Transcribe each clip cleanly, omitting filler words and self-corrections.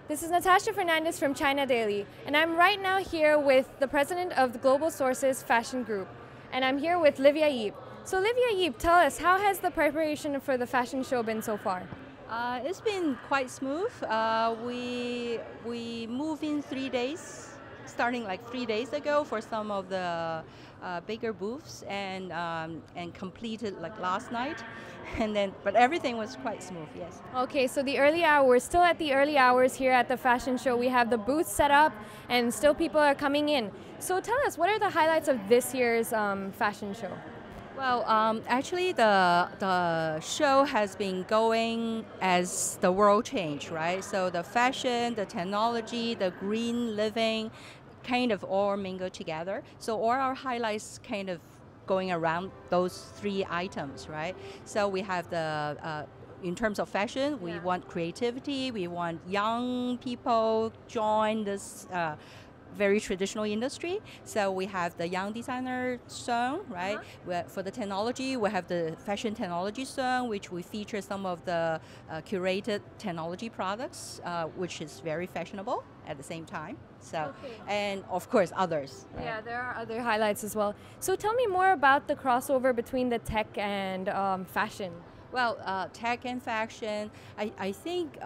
This is Natasha Fernandez from China Daily, and I'm right now here with the president of the Global Sources Fashion Group, and I'm here with Livia Yip. So Livia Yip, tell us, how has the preparation for the fashion show been so far? It's been quite smooth. We moved in 3 days, starting like 3 days ago for some of the bigger booths, and completed like last night, but everything was quite smooth. Yes. Okay, so the early hours, still at the early hours here at the fashion show. We have the booths set up, and still people are coming in. So tell us, what are the highlights of this year's fashion show? Well, actually, the show has been going as the world changed, right? So the fashion, the technology, the green living, kind of all mingle together. So all our highlights kind of going around those three items, right? So we have in terms of fashion, we want creativity, we want young people join this very traditional industry. So we have the young designer zone, right? For the technology, we have the fashion technology zone, which we feature some of the curated technology products, which is very fashionable at the same time. So, and of course others. Right? Yeah, there are other highlights as well. So tell me more about the crossover between the tech and fashion. Well, tech and fashion, I think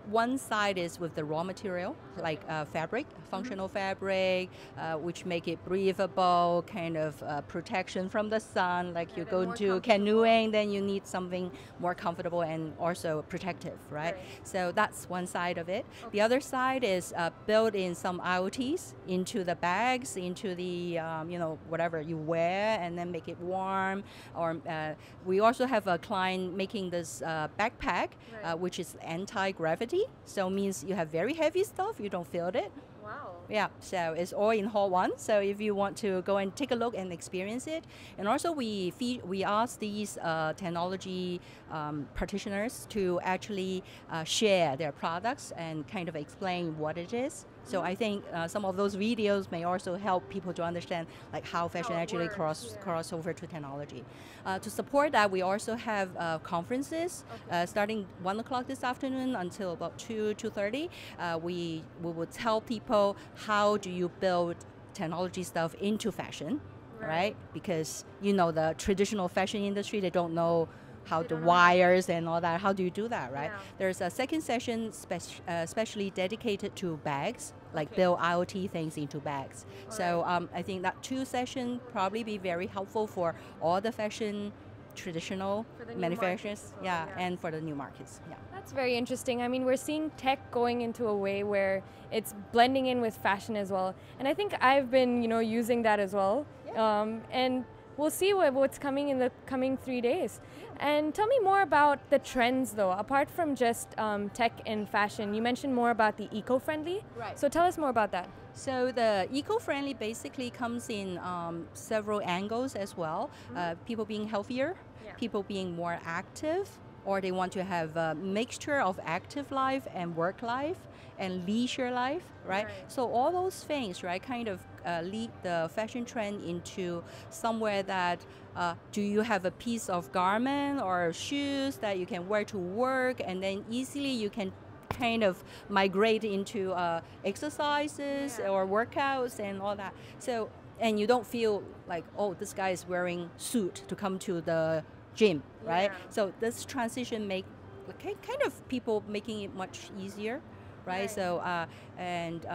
one side is with the raw material, like fabric, functional fabric, which make it breathable, kind of protection from the sun. Like you go into canoeing, then you need something more comfortable and also protective, right? So that's one side of it. The other side is build in some IoTs into the bags, into the whatever you wear, and then make it warm. Or we also have a client making this backpack, which is anti-gravity, so means you have very heavy stuff, you don't feel it. Wow. Yeah, so it's all in Hall 1, so if you want to go and take a look and experience it. And also we ask these technology practitioners to actually share their products and kind of explain what it is. So I think some of those videos may also help people to understand like how fashion actually cross over to technology. To support that, we also have conferences starting 1 o'clock this afternoon until about 2:30. We will tell people how do you build technology stuff into fashion, right? Because the traditional fashion industry, they don't know how the wires and all that. How do you do that, right? There's a second session specially dedicated to bags, like build IoT things into bags. So I think that 2 sessions probably be very helpful for all the fashion traditional manufacturers, and for the new markets. Yeah. That's very interesting. I mean, we're seeing tech going into a way where it's blending in with fashion as well, and I think I've been, using that as well. And we'll see what's coming in the coming 3 days. And tell me more about the trends, though. Apart from just tech and fashion, you mentioned more about the eco-friendly. Right. So tell us more about that. So the eco-friendly basically comes in several angles as well. People being healthier, people being more active, or they want to have a mixture of active life and work life and leisure life, right? So all those things, right, kind of lead the fashion trend into somewhere that do you have a piece of garment or shoes that you can wear to work, and then easily you can kind of migrate into exercises or workouts and all that. So, and you don't feel like, oh, this guy is wearing suit to come to the gym, right? So this transition make kind of people making it much easier, right? So and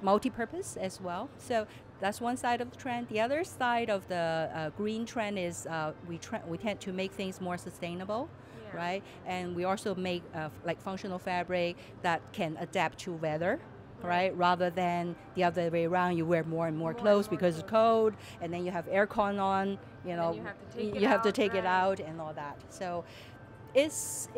multi-purpose as well. So that's one side of the trend. The other side of the green trend is we tend to make things more sustainable, right? And we also make like functional fabric that can adapt to weather. Right, rather than the other way around, you wear more and more clothes because it's cold, and then you have aircon on. You have to take it out and all that. So, this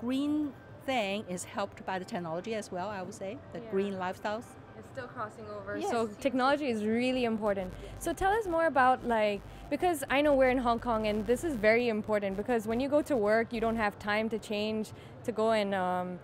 green thing is helped by the technology as well. I would say the green lifestyles. It's still crossing over. So technology is really important. So tell us more about, because I know we're in Hong Kong, and this is very important because when you go to work, you don't have time to change, to go and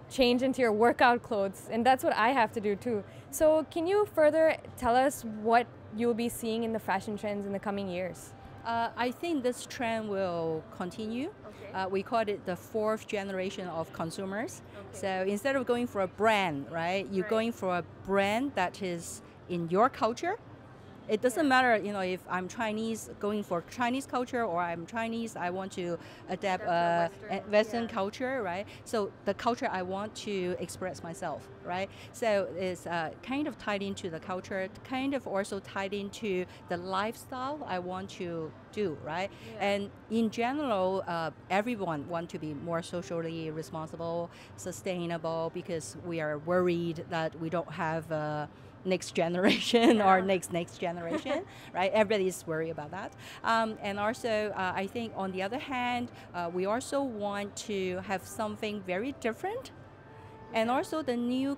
change into your workout clothes, and that's what I have to do too. So can you further tell us what you'll be seeing in the fashion trends in the coming years? I think this trend will continue. Okay. We call it the fourth generation of consumers. Okay. So instead of going for a brand, right, you're Right. going for a brand that is in your culture. It doesn't Yeah. matter, if I'm Chinese, going for Chinese culture, or I'm Chinese, I want to adapt Adapt to a Western, Western yeah. culture, right? So the culture I want to express myself, right? So it's kind of tied into the culture, kind of also tied into the lifestyle I want to do, right? Yeah. And in general, everyone want to be more socially responsible, sustainable, because we are worried that we don't have next generation or Yeah. next generation, right? Everybody's worried about that. And also, I think on the other hand, we also want to have something very different. And Yeah. also the new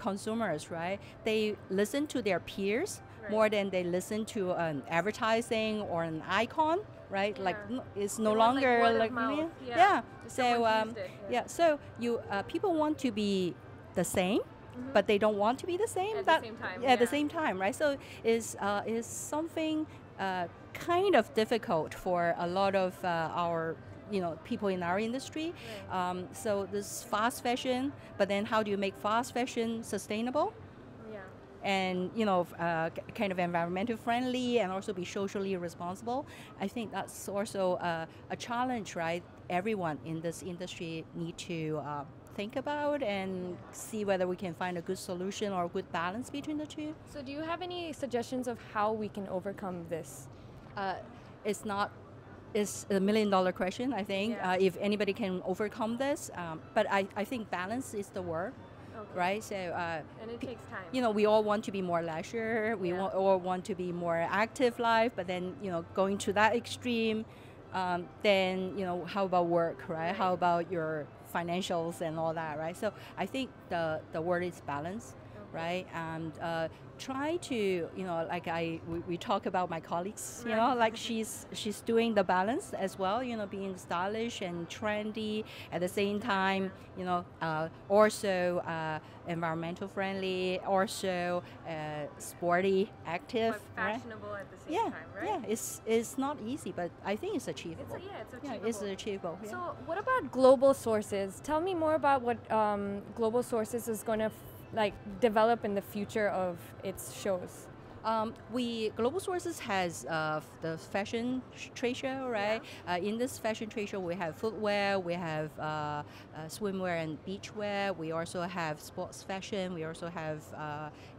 consumers, right? They listen to their peers Right. more than they listen to an advertising or an icon, right? Like Yeah. it's They no want, longer word of like mouth. yeah. Yeah. If So someone's used it, yeah. So you people want to be the same, but they don't want to be the same. At the same time, At the yeah. same time, right? So is something kind of difficult for a lot of our people in our industry. Right. So this fast fashion, but then how do you make fast fashion sustainable? Yeah. And kind of environmental friendly and also be socially responsible. I think that's also a challenge, right? Everyone in this industry need to think about and see whether we can find a good solution or a good balance between the two. So do you have any suggestions of how we can overcome this? It's not. It's $1 million question, I think, Yeah. if anybody can overcome this. But I think balance is the word, Okay. right? So And it takes time. we all want to be more leisure. We Yeah. all want to be more active life. But then, going to that extreme, then, how about work, right? Right. How about your financials and all that, right? So I think the word is balance, right? And try to, like we talk about my colleagues, Right. like she's doing the balance as well, being stylish and trendy at the same time, also environmental friendly, also sporty, active, But right? fashionable at the same Yeah, time, right? yeah, it's not easy, but I think it's achievable. It's Yeah, achievable. it's achievable. Yeah. So what about Global Sources? Tell me more about what Global Sources is going to develop in the future of its shows. Global Sources has the fashion trade show, right? In this fashion trade show, we have footwear, we have swimwear and beachwear. We also have sports fashion. We also have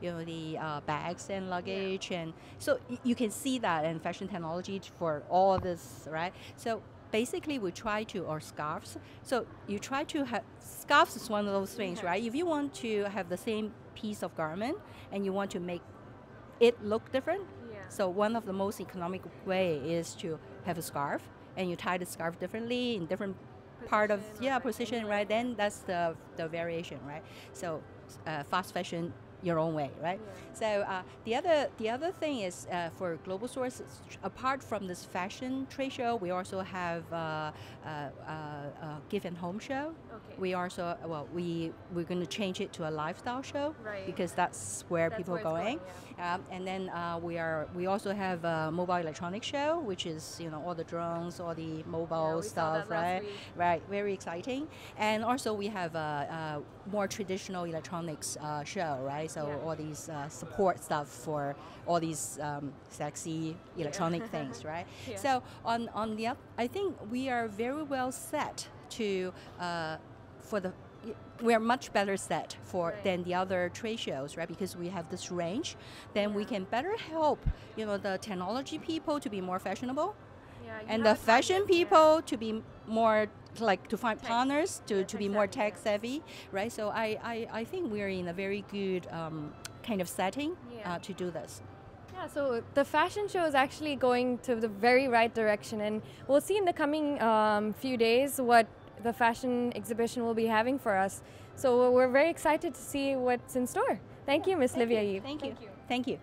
the bags and luggage, and so you can see that in fashion technology for all of this, right? So basically we try to, or scarves. So you try to have, scarves is one of those things, right? If you want to have the same piece of garment and you want to make it look different, Yeah. so one of the most economic way is to have a scarf and you tie the scarf differently in different part of position, right? Then that's the variation, right? So fast fashion your own way, right? Yeah. So the other thing is for Global Sources, apart from this fashion trade show, we also have a gift and home show. Okay. We also we're going to change it to a lifestyle show, Right. because that's where That's people where are it's going. going, And then we also have a mobile electronics show, which is all the drones, all the mobile we saw stuff, that last right? week. Right, very exciting. And also we have a more traditional electronics show, right? So Yeah. all these support stuff for all these sexy electronic things, right? Yeah. So on the I think we are very well set to we are much better set Right. than the other trade shows, right? Because we have this range, then we Yeah. can better help the technology people to be more fashionable, Yeah, you and have the a fashion target, yeah. people to be more to find Tech. partners to Tech be more savvy, tech yeah. savvy, right? So I think we're in a very good kind of setting Yeah. to do this. Yeah, so the fashion show is actually going to the very right direction, and we'll see in the coming few days what the fashion exhibition will be having for us. So we're very excited to see what's in store. Thank you, Miss Livia Yip. Thank you. Thank you.